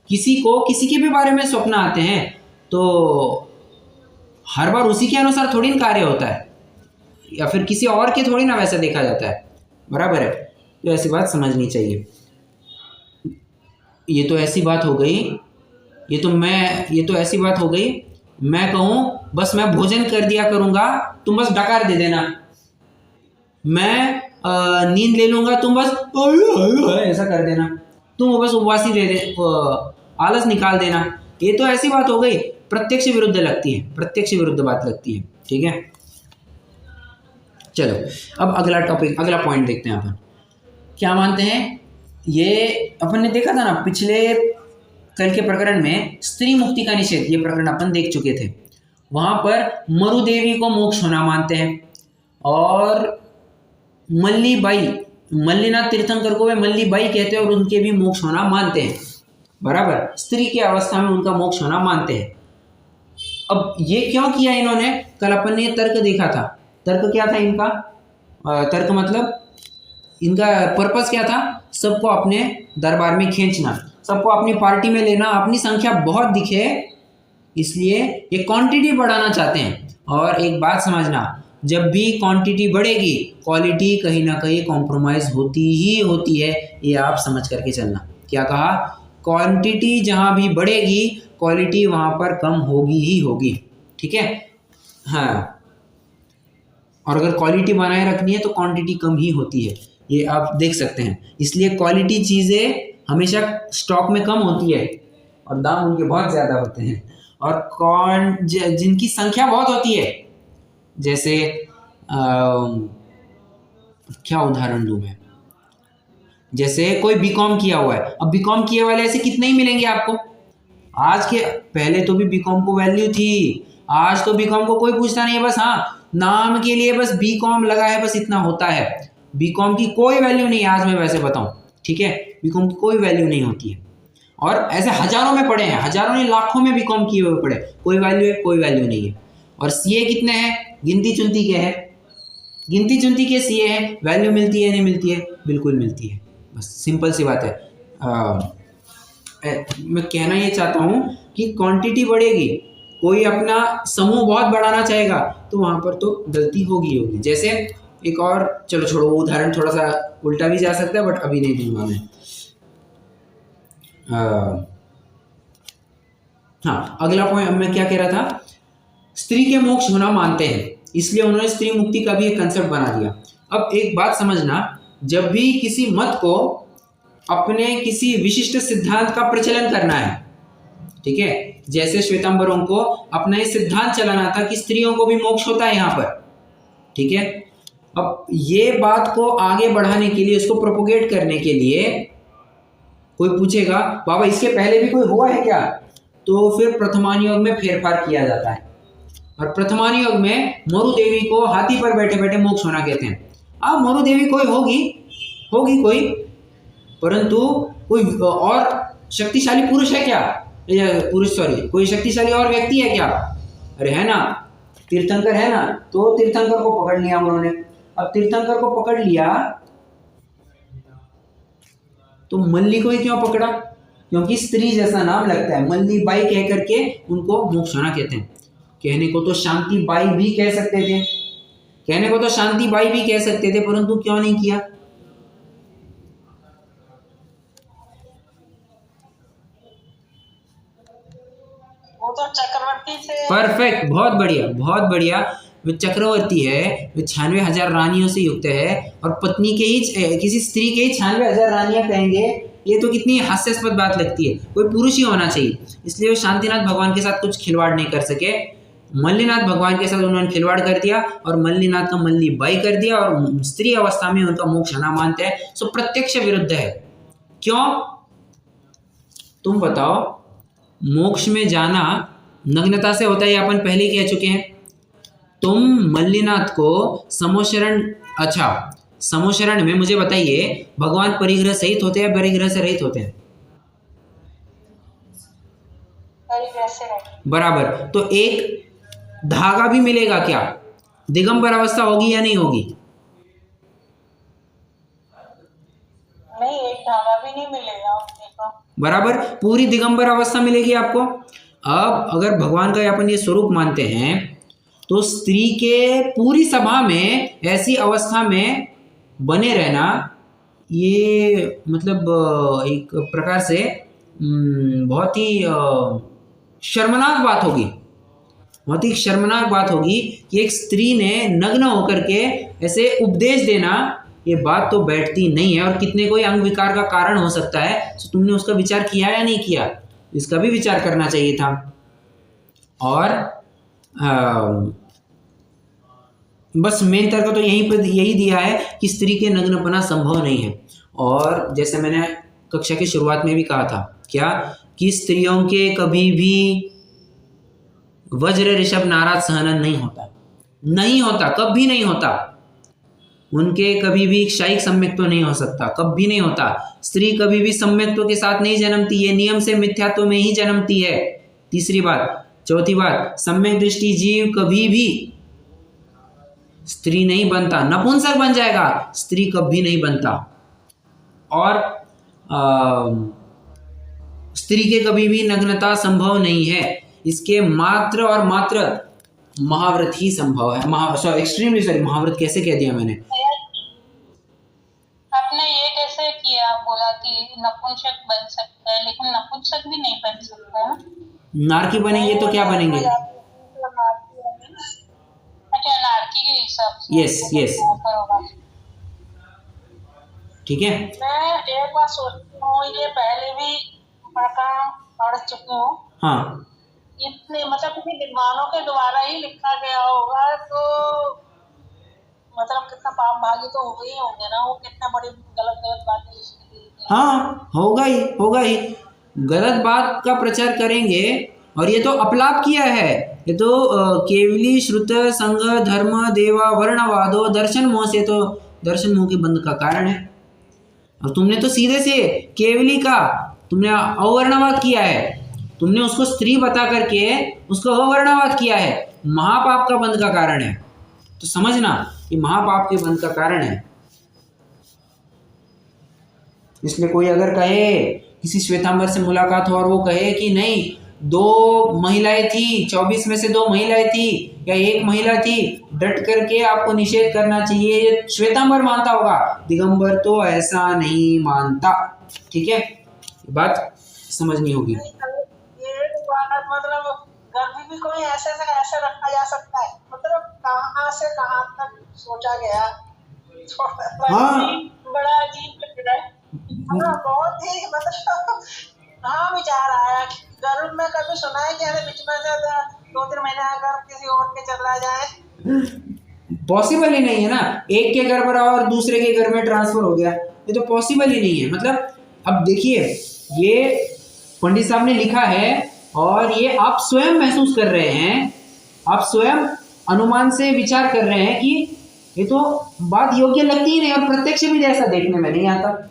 किसी को किसी के भी बारे में स्वप्न आते हैं, तो हर बार उसी के अनुसार थोड़ी ना कार्य होता है, या फिर किसी और के थोड़ी ना वैसा देखा जाता है, बराबर है। तो ऐसी बात समझनी चाहिए। ये तो ऐसी बात हो गई, ये तो ऐसी बात हो गई, मैं कहूँ बस मैं भोजन कर दिया करूँगा, तुम बस डकार दे देना, मैं नींद ले लूँगा, तुम बस ऐसा कर देना, तुम बस उपवासी दे दे, आलस निकाल देना, ये तो ऐसी बात हो गई, प्रत्यक्ष विरुद्ध लगती है, प्रत्यक्ष विरुद्ध बात लगती है, ठीक है। चलो अब अगला टॉपिक, अगला पॉइंट देखते हैं अपन क्या मानते हैं। ये अपन ने देखा था ना पिछले कल के प्रकरण में, स्त्री मुक्ति का निषेध, ये प्रकरण अपन देख चुके थे। वहां पर मरुदेवी को मोक्ष होना मानते हैं, और मल्लीबाई, मल्लीनाथ तीर्थंकर को वे मल्लीबाई कहते हैं और उनके भी मोक्ष होना मानते हैं, बराबर, स्त्री की अवस्था में उनका मोक्ष होना मानते हैं। अब ये क्यों किया इन्होंने, कल अपन ने तर्क देखा था, तर्क क्या था इनका, तर्क मतलब इनका पर्पस क्या था, सबको अपने दरबार में खींचना, सबको अपनी पार्टी में लेना, अपनी संख्या बहुत दिखे, इसलिए ये क्वांटिटी बढ़ाना चाहते हैं। और एक बात समझना, जब भी क्वांटिटी बढ़ेगी क्वालिटी कहीं ना कहीं कॉम्प्रोमाइज़ होती ही होती है, ये आप समझ करके चलना। क्या कहा? क्वांटिटी जहाँ भी बढ़ेगी क्वालिटी वहाँ पर कम होगी ही होगी। ठीक है, हाँ। और अगर क्वालिटी बनाए रखनी है तो क्वांटिटी कम ही होती है, ये आप देख सकते हैं। इसलिए क्वालिटी चीज़ें हमेशा स्टॉक में कम होती है और दाम उनके बहुत ज़्यादा होते हैं। और जिनकी संख्या बहुत होती है, जैसे क्या उदाहरण दूं मैं, जैसे कोई बीकॉम किया हुआ है, अब बीकॉम किए वाले ऐसे कितने ही मिलेंगे आपको आज के। पहले तो भी बीकॉम को वैल्यू थी, आज तो बीकॉम को कोई पूछता नहीं है, बस हाँ नाम के लिए बस बीकॉम लगा है, बस इतना होता है। बीकॉम की कोई वैल्यू नहीं है आज, मैं वैसे बताऊं, ठीक है, बीकॉम की कोई वैल्यू नहीं होती है। और ऐसे हजारों में पढ़े हैं, हजारों नहीं लाखों में बीकॉम किए हुए पढ़े, कोई वैल्यू है? कोई वैल्यू नहीं है। और सीए कितने हैं? गिनती चुनती के हैं, गिनती चुनती के सीए हैं, वैल्यू मिलती है नहीं मिलती है? बिल्कुल मिलती है। बस सिंपल सी बात है। मैं कहना ये चाहता हूँ कि क्वांटिटी बढ़ेगी, कोई अपना समूह बहुत बढ़ाना चाहेगा तो वहाँ पर तो गलती होगी होगी। जैसे एक और, चलो छोड़ो वो उदाहरण थोड़ा सा उल्टा भी जा सकता है, बट अभी नहीं दूंगा मैं। हाँ, अगला पॉइंट मैं क्या कह रहा था, स्त्री के मोक्ष होना मानते हैं, इसलिए उन्होंने स्त्री मुक्ति का भी एक कंसेप्ट बना दिया। अब एक बात समझना, जब भी किसी मत को अपने किसी विशिष्ट सिद्धांत का प्रचलन करना है, ठीक है, जैसे श्वेतांबरों को अपना ये सिद्धांत चलाना था कि स्त्रियों को भी मोक्ष होता है यहाँ पर, ठीक है। अब ये बात को आगे बढ़ाने के लिए, उसको प्रोपोगेट करने के लिए कोई पूछेगा बाबा इसके पहले भी कोई हुआ है क्या, तो फिर प्रथमान योग में फेरफार किया जाता है। और प्रथमान योग में मरु देवी को हाथी पर बैठे बैठे मोक्ष होना कहते हैं। अब मरु देवी कोई होगी कोई, परंतु कोई और शक्तिशाली पुरुष है क्या, कोई शक्तिशाली और व्यक्ति है क्या? अरे है ना, तीर्थंकर है ना, तो तीर्थंकर को पकड़ लिया उन्होंने। अब तीर्थंकर को पकड़ लिया तो मल्ली को ही क्यों पकड़ा? क्योंकि स्त्री जैसा नाम लगता है, मल्ली बाई कह करके उनको मोक्ष होना कहते हैं। कहने को तो शांति बाई भी कह सकते थे, परंतु क्यों नहीं किया? वो तो चक्रवर्ती से। परफेक्ट, बहुत बढ़िया। वो चक्रवर्ती है, वो 96,000 रानियों से युक्त है, और पत्नी के ही, किसी स्त्री के ही 96,000 रानियां कहेंगे, ये तो कितनी हास्यास्पद बात लगती है। कोई पुरुष ही होना चाहिए। इसलिए वो शांतिनाथ भगवान के साथ कुछ खिलवाड़ नहीं कर सके, मल्लीनाथ भगवान के साथ उन्होंने खिलवाड़ कर दिया और मल्लीनाथ का मल्ली बाई कर दिया, और स्त्री अवस्था में उनका मोक्ष होना मानते हैं। सो प्रत्यक्ष विरुद्ध है। क्यों? तुम बताओ, मोक्ष में जाना नग्नता से होता है, अपन पहले ही कह चुके हैं। तुम मल्लीनाथ को समोशरण में मुझे बताइए, भगवान परिग्रह सहित होते हैं, परिग्रह से रहित होते हैं? परिग्रह से बराबर। तो एक धागा भी मिलेगा क्या? दिगंबर अवस्था होगी या नहीं होगी? नहीं, एक धागा भी नहीं मिलेगा देखो। बराबर, पूरी दिगंबर अवस्था मिलेगी आपको। अब अगर भगवान का अपन ये स्वरूप मानते हैं, तो स्त्री के पूरी सभा में ऐसी अवस्था में बने रहना, ये मतलब एक प्रकार से बहुत ही शर्मनाक बात होगी कि एक स्त्री ने नग्न होकर के ऐसे उपदेश देना, ये बात तो बैठती नहीं है। और कितने कोई अंग विकार का कारण हो सकता है, तो तुमने उसका विचार किया या नहीं किया? इसका भी विचार करना चाहिए था। और बस मेन तर्क तो यही दिया है कि स्त्री के नग्नपना संभव नहीं है। और जैसे मैंने कक्षा की शुरुआत में भी कहा था, क्या कि स्त्रियों के कभी भी वज्र ऋषभ नाराज सहनन नहीं होता, कभी नहीं होता। उनके कभी भी शायिक सम्यक्त्व नहीं हो सकता, कभी नहीं होता। स्त्री कभी भी सम्यक्त्व के साथ नहीं जन्मती है, नियम से मिथ्यात्व में ही जन्मती है। तीसरी बात। चौथी बात, सम्यक दृष्टि जीव कभी भी स्त्री नहीं बनता, नपुंसक बन जाएगा, स्त्री कभी नहीं बनता। और स्त्री के कभी भी नग्नता संभव नहीं है। इसके मात्र और मात्र महाव्रत ही संभव है। महाव्रत कैसे कह दिया मैंने? आपने ये कैसे किया, बोला कि नपुंसक बन सकता है, लेकिन नपुंसक भी नहीं बन सकता। नारकी बनेंगे तो क्या बनेंगे? अच्छा, नारकी के हिसाब से। यस ठीक है। मैं एक बार सोचती हूँ, ये पहले भी पढ़ चुकी हूँ। हाँ, इतने मतलब किसी विद्वानों के द्वारा ही लिखा गया होगा, तो मतलब कितना पाप भागी तो हो ही होंगे ना, वो कितना बड़ी गलत बातें लिखती है। हाँ, होगा ही। गलत बात का प्रचार करेंगे, और ये तो अपलाप किया है। ये तो केवली श्रुत संग धर्म देवा वर्णवादो दर्शन मोह से, तो दर्शन मोह के बंध का कारण है। और तुमने तो सीधे से केवली का तुमने अवर्णवाद किया है, तुमने उसको स्त्री बता करके उसको अवर्णवाद किया है, महापाप का बंध का कारण है। तो समझना कि महापाप के बंध का कारण है। इसलिए कोई अगर कहे, किसी श्वेतांबर से मुलाकात हो और वो कहे कि नहीं 2 महिलाएं थी, 24 में से 2 महिलाएं थी या 1 महिला थी, डट करके आपको निषेध करना चाहिए, ये श्वेतांबर मानता होगा। दिगंबर तो ऐसा नहीं मानता। ठीक है, बात समझनी होगी। ये बात मतलब गर्भी भी कोई ऐसे से ऐसे रखा जा सकता है, मतलब कहाँ से कहाँ तक सोचा गया। हाँ, बड़ा अजीब लग रहा है। हाँ, बहुत ही मतलब हाँ विचार आया। गर्भ में कभी सुना है कि बीच में से 2-3 महीने अगर किसी और के चला जाए, पॉसिबल ही नहीं है ना। एक के घर पर और दूसरे के घर में ट्रांसफर हो गया, ये तो पॉसिबल ही नहीं है। मतलब अब देखिए, ये पंडित साहब ने लिखा है और ये आप स्वयं महसूस कर रहे हैं, आप स्वयं अनुमान से विचार कर रहे हैं कि ये तो बात योग्य लगती ही नहीं, और प्रत्यक्ष भी ऐसा देखने में नहीं आता।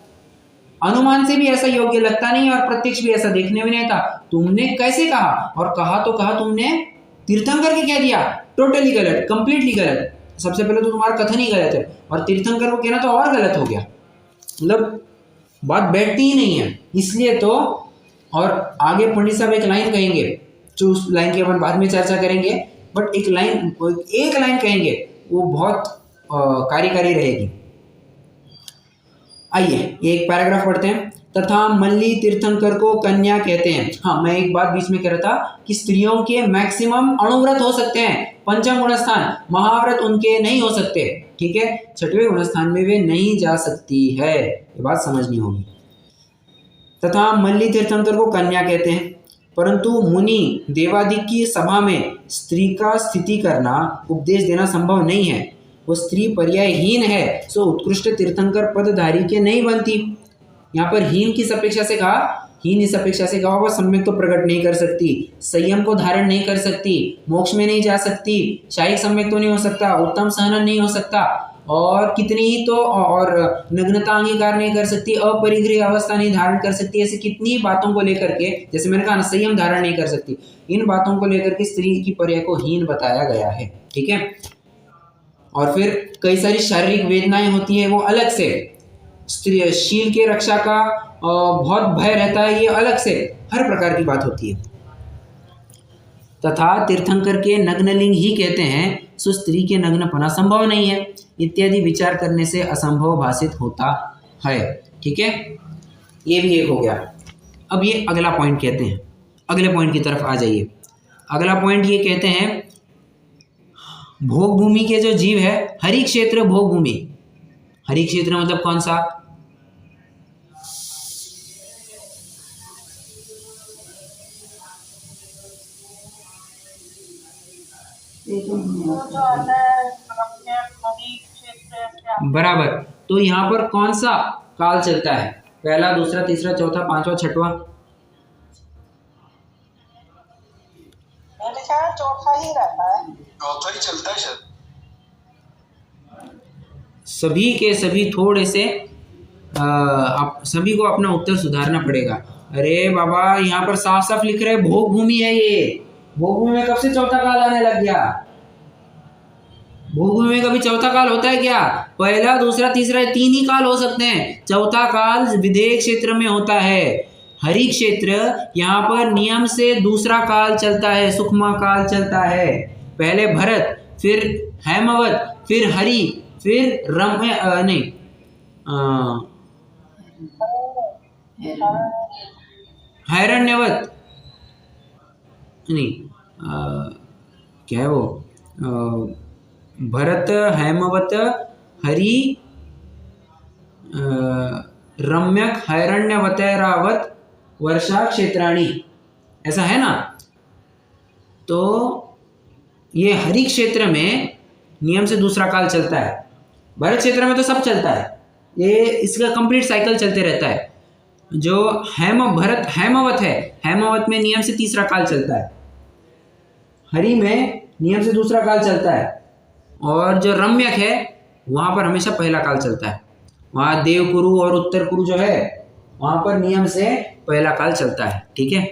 अनुमान से भी ऐसा योग्य लगता नहीं और प्रत्यक्ष भी ऐसा देखने में नहीं आता। तुमने कैसे कहा, और कहा तुमने तीर्थंकर के कह दिया, टोटली गलत, कंप्लीटली गलत। सबसे पहले तो तुम्हारा कथन ही गलत है, और तीर्थंकर को कहना तो और गलत हो गया। मतलब बात बैठती ही नहीं है। इसलिए तो, और आगे पंडित साहब एक लाइन कहेंगे, जो उस लाइन की अपन बाद में चर्चा करेंगे, बट एक लाइन कहेंगे, वो बहुत कार्यकारी रहेगी। आइए एक पैराग्राफ पढ़ते हैं। तथा मल्ली तीर्थंकर को कन्या कहते हैं। हाँ, मैं एक बात बीच में कह रहा था कि स्त्रियों के मैक्सिमम अणुव्रत हो सकते हैं, 5वें गुणस्थान, महाव्रत उनके नहीं हो सकते। ठीक है, 6वें गुणस्थान में वे नहीं जा सकती है, ये बात समझनी होगी। तथा मल्ली तीर्थंकर को कन्या कहते हैं, परंतु मुनि देवादिक की सभा में स्त्री का स्थिति करना, उपदेश देना संभव नहीं है। वो स्त्री पर्यायहीन है, सो उत्कृष्ट तीर्थंकर पदधारी के नहीं बनती। यहाँ पर हीन किस अपेक्षा से कहा? हीन इस अपेक्षा से कहा, वह सम्यक तो प्रकट नहीं कर सकती, संयम को धारण नहीं कर सकती, मोक्ष में नहीं जा सकती, शाही सम्यक तो नहीं हो सकता, उत्तम सहनन नहीं हो सकता, और कितनी ही तो, और नग्नता अंगीकार नहीं कर सकती, अपरिग्रह अवस्था नहीं धारण कर सकती, ऐसी कितनी बातों को लेकर के, जैसे मैंने कहा ना, संयम धारण नहीं कर सकती, इन बातों को लेकर के स्त्री की पर्याय को हीन बताया गया है। ठीक है, और फिर कई सारी शारीरिक वेदनाएं होती है, वो अलग से, स्त्री शील के रक्षा का बहुत भय रहता है, ये अलग से, हर प्रकार की बात होती है। तथा तीर्थंकर के नग्नलिंग ही कहते हैं, सो स्त्री के नग्नपना संभव नहीं है, इत्यादि विचार करने से असंभव भाषित होता है। ठीक है, ये भी एक हो गया। अब ये अगला पॉइंट कहते हैं, अगले पॉइंट की तरफ आ जाइए। अगला पॉइंट ये कहते हैं, भोग भूमि के जो जीव है, हरि क्षेत्र भोग भूमि। हरि क्षेत्र मतलब कौन सा? बराबर। तो यहाँ पर कौन सा काल चलता है? पहला, दूसरा, तीसरा, चौथा, पांचवा, छठवां? चौथा ही रहता है, चौथा ही चलता है शायद। सभी के सभी थोड़े से आप सभी को अपना उत्तर सुधारना पड़ेगा। अरे बाबा, यहाँ पर साफ साफ लिख रहे हैं भोग भूमि है ये। भोग भूमि में कब से चौथा काल आने लग गया? भोग भूमि में कभी चौथा काल होता है क्या? पहला, दूसरा, तीसरा, 3 ही काल हो सकते हैं। चौथा काल विदेह क्षेत्र में होता है। हरि क्षेत्र यहाँ पर नियम से दूसरा काल चलता है, सुखमा काल चलता है। पहले भरत, फिर हैमवत, फिर हरि, फिर रम्य नहीं हैरण्यवत नहीं क्या है वो भरत, हैमवत, हरि, रम्यक, हैरण्यवतैरावत वर्षा क्षेत्राणी, ऐसा है ना। तो ये हरि क्षेत्र में नियम से दूसरा काल चलता है, भरत क्षेत्र में तो सब चलता है, ये इसका कंप्लीट साइकिल चलते रहता है। जो भरत हैमवत है, हैमवत में नियम से तीसरा काल चलता है, हरि में नियम से दूसरा काल चलता है, और जो रम्यक है वहाँ पर हमेशा पहला काल चलता है। वहाँ देवकुरु और उत्तर कुरु जो है वहाँ पर नियम से पहला काल चलता है। ठीक है,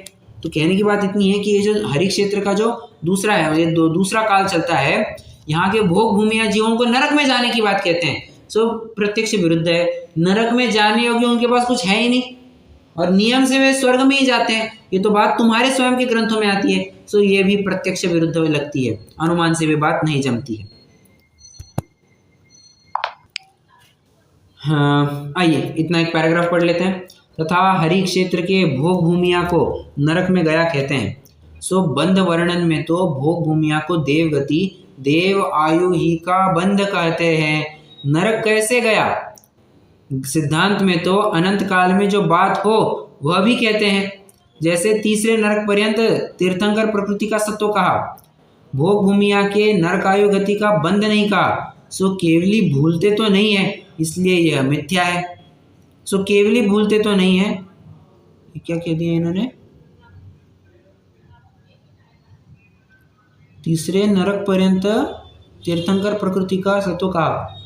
तो कहने की बात इतनी है कि ये जो हरि क्षेत्र का जो दूसरा है, ये दूसरा काल चलता है, यहाँ के भोग भूमिया जीवों को नरक में जाने की बात कहते हैं। सो प्रत्यक्ष विरुद्ध है, नरक में जाने योग्य उनके पास कुछ है ही नहीं, और नियम से वे स्वर्ग में ही जाते हैं। ये तो बात तुम्हारे स्वयं के ग्रंथों में आती है। सो ये भी प्रत्यक्ष विरुद्ध लगती है, अनुमान से भी बात नहीं जमती है। हाँ, आइए इतना एक पैराग्राफ पढ़ लेते हैं। तथा हरि क्षेत्र के भोग भूमिया को नरक में गया कहते हैं। सो बंध वर्णन में तो भोग भूमिया को देवगति, देव आयु ही का बंध कहते हैं। नरक कैसे गया? सिद्धांत में तो अनंत काल में जो बात हो वह भी कहते हैं। जैसे तीसरे नरक पर्यंत तीर्थंकर प्रकृति का सत्व कहा, भोग भूमिया के नरकायु गति का बंध नहीं कहा। सो केवली भूलते तो नहीं है, इसलिए यह मिथ्या है। सो केवली भूलते तो नहीं है, क्या कह दिया इन्होंने? तीसरे नरक पर्यंत तीर्थंकर प्रकृति का सत्व कहा,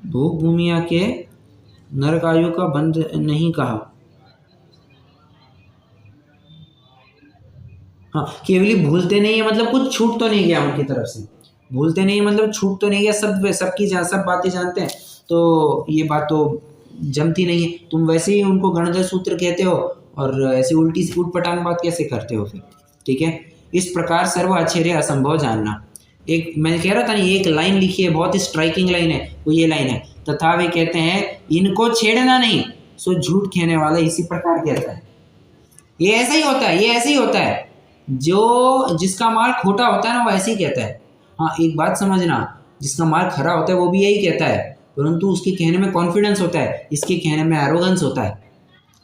भोग भूमिया के नरकायु का बंध नहीं कहा। हाँ, केवली भूलते नहीं है मतलब कुछ छूट तो नहीं गया उनकी तरफ से। भूलते नहीं मतलब छूट तो नहीं गया, सब बातें जानते हैं, तो ये बात तो जमती नहीं है। तुम वैसे ही उनको गणधर सूत्र कहते हो और ऐसे उल्टी उठ पटांग बात कैसे करते हो फिर? ठीक है, इस प्रकार सर्व आश्चर्य असंभव जानना। एक मैं कह रहा था ना, एक लाइन लिखी है, बहुत ही स्ट्राइकिंग लाइन है, वो ये लाइन है, तथा वे कहते हैं इनको छेड़ना नहीं, सो झूठ कहने वाला इसी प्रकार कहता है। ये ऐसा ही होता है, ये ऐसे ही होता है, जो जिसका माल खोटा होता है ना वो ऐसे ही कहता है। हाँ, एक बात समझना, जिसका माल खरा होता है वो भी यही कहता है, परंतु उसके कहने में कॉन्फिडेंस होता है, इसके कहने में एरोगेंस होता है।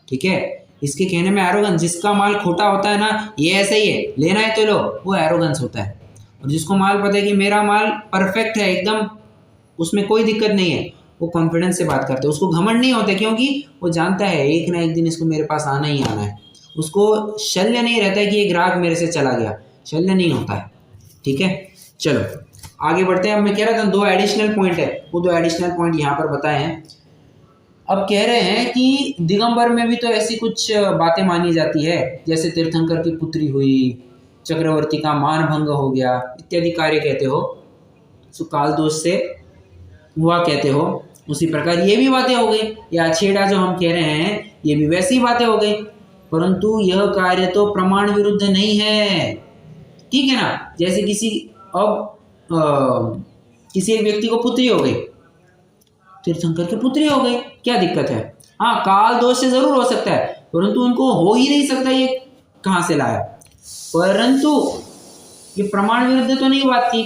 ठीक है, इसके कहने में एरोगेंस, जिसका माल खोटा होता है ना, ये ऐसे ही है, लेना है तो लो, वो एरोगेंस होता है। और जिसको माल पता है कि मेरा माल परफेक्ट है एकदम, उसमें कोई दिक्कत नहीं है, वो कॉन्फिडेंस से बात करते हैं। उसको घमंड नहीं होता, क्योंकि वो जानता है एक ना एक दिन इसको मेरे पास आना ही आना है। उसको शल्य नहीं रहता है कि ये ग्राहक मेरे से चला गया, शल्य नहीं होता है। ठीक है, चलो आगे बढ़ते हैं। अब मैं कह रहा था 2 एडिशनल पॉइंट है, वो 2 एडिशनल पॉइंट यहाँ पर बताए हैं। अब कह रहे हैं कि दिगंबर में भी तो ऐसी कुछ बातें मानी जाती है, जैसे तीर्थंकर की पुत्री हुई, चक्रवर्ती का मान भंग हो गया, इत्यादि कार्य कहते हो, सुकाल दोष से हुआ कहते हो। उसी प्रकार ये भी बातें हो गई, या छेड़ा जो हम कह रहे हैं ये भी वैसी बातें हो गई, परंतु यह कार्य तो प्रमाण विरुद्ध नहीं है। ठीक है ना, जैसे किसी एक व्यक्ति को पुत्री हो गई, तीर्थंकर की पुत्री हो गई, क्या दिक्कत है? हाँ, काल दोष से जरूर हो सकता है, परंतु उनको हो ही नहीं सकता, ये कहाँ से लाया? परंतु ये प्रमाण विरुद्ध तो नहीं बात की,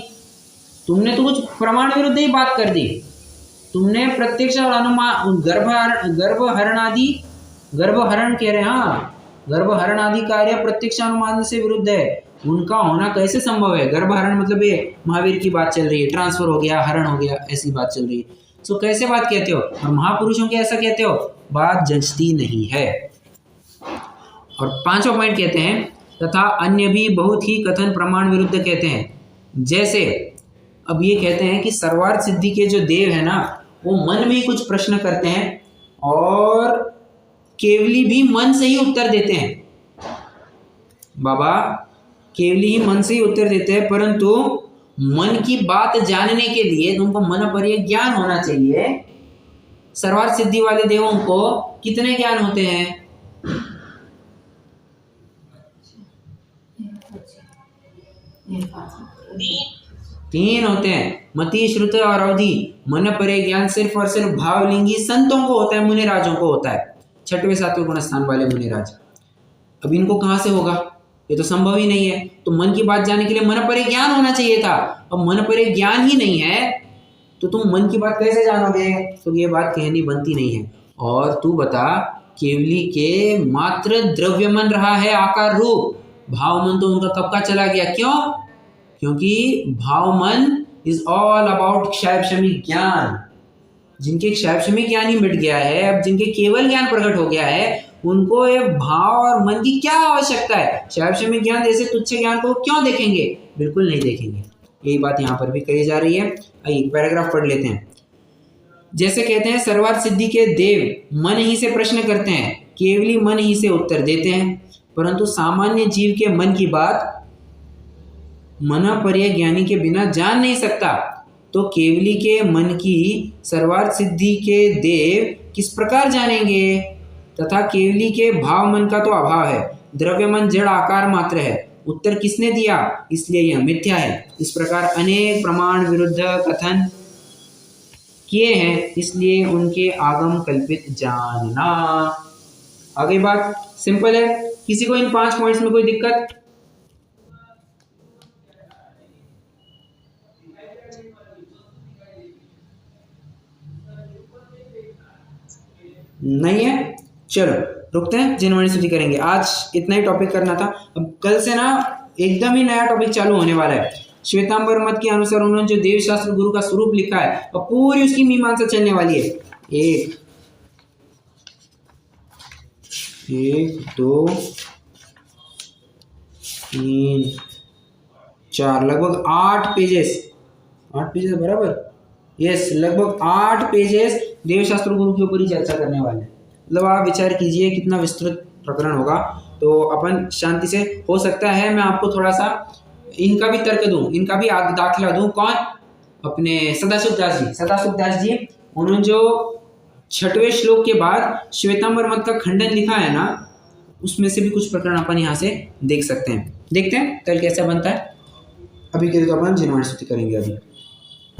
तुमने तो कुछ प्रमाण विरुद्ध ही बात कर दी। तुमने प्रत्यक्ष और अनुमान, गर्भहरण कह रहे हैं, हाँ, गर्भहरण आदि कार्य प्रत्यक्ष अनुमान से विरुद्ध है, उनका होना कैसे संभव है? गर्भहरण मतलब ये महावीर की बात चल रही है, ट्रांसफर हो गया, हरण हो गया, ऐसी बात चल रही है। सो कैसे बात कहते हो? और महापुरुषों की ऐसा कहते हो, बात जचती नहीं है। और 5वां पॉइंट कहते हैं, तथा अन्य भी बहुत ही कथन प्रमाण विरुद्ध कहते हैं। जैसे अब ये कहते हैं कि सर्वार्थ सिद्धि के जो देव है ना, वो मन में ही कुछ प्रश्न करते हैं और केवली भी मन से ही उत्तर देते हैं। बाबा केवली ही मन से ही उत्तर देते हैं, परंतु मन की बात जानने के लिए तुमको मन पर यह ज्ञान होना चाहिए। सर्वार्थ सिद्धि वाले देवों को कितने ज्ञान होते हैं? तीन होते हैं, मति, श्रुत और अवधि। मन परे ज्ञान सिर्फ और सिर्फ भावलिंगी संतों को होता है, मुनिराजों को होता है, 6वें 7वें गुण स्थान वाले मुनिराज। अब इनको कहाँ से होगा, ये तो संभव ही नहीं है। तो मन की बात जानने के लिए मन परे ज्ञान होना चाहिए था। अब मन परे ज्ञान ही नहीं है तो तुम मन की बात कैसे जानोगे? तो ये बात कहनी बनती नहीं है। और तू बता, केवली के मात्र द्रव्य मन रहा है आकार रूप, भाव मन तो उनका कब का चला गया। क्यों? क्योंकि भाव मन इज ऑल अबाउट क्षयक्षमी ज्ञान। जिनके क्षयक्षमी ज्ञान ही मिट गया है, अब जिनके केवल ज्ञान प्रकट हो गया है, उनको ये भाव और मन की क्या आवश्यकता है? क्षयक्षमी ज्ञान जैसे तुच्छ ज्ञान को क्यों देखेंगे? बिल्कुल नहीं देखेंगे। यही बात यहाँ पर भी कही जा रही है। आइए पैराग्राफ पढ़ लेते हैं। जैसे कहते हैं सर्वार्थ सिद्धि के देव मन ही से प्रश्न करते हैं, केवली मन ही से उत्तर देते हैं, परंतु सामान्य जीव के मन की बात मना पर्य ज्ञानी के बिना जान नहीं सकता। तो केवली के मन की सर्वार्थ सिद्धि के देव किस प्रकार जानेंगे? तथा केवली के भाव मन का तो अभाव है, द्रव्य मन जड़ आकार मात्र है। उत्तर किसने दिया? इसलिए यह मिथ्या है। इस प्रकार अनेक प्रमाण विरुद्ध कथन किए हैं, इसलिए उनके आगम कल्पित जानना। आगे बात सिंपल है। किसी को इन 5 पॉइंट्स में कोई दिक्कत? नहीं है? चलो रुकते हैं, जिनवाणी स्तुति करेंगे। आज इतना ही टॉपिक करना था। अब कल से ना एकदम ही नया टॉपिक चालू होने वाला है। श्वेतांबर मत के अनुसार उन्होंने जो देवशास्त्र गुरु का स्वरूप लिखा है, और पूरी उसकी मीमांसा चलने वाली है। 1 2 3 4 लगभग 8 पेजेस। 8 पेजेस बराबर? यस, लगभग 8 पेजेस देवशास्त्र गुरु के ऊपर ही चर्चा करने वाले हैं। मतलब आप विचार कीजिए कितना विस्तृत प्रकरण होगा। तो अपन शांति से, हो सकता है मैं आपको थोड़ा सा इनका भी तर्क दूं, इनका भी दाखिला दूं। कौन? अपने सदाशिव दास जी। उन्होंने जो 6वें श्लोक के बाद श्वेतांबर मत का खंडन लिखा है ना, उसमें से भी कुछ प्रकरण अपन यहाँ से देख सकते हैं। देखते हैं कल कैसा बनता है। अभी के लिए तो अपन जिनवाणी स्तुति करेंगे अभी।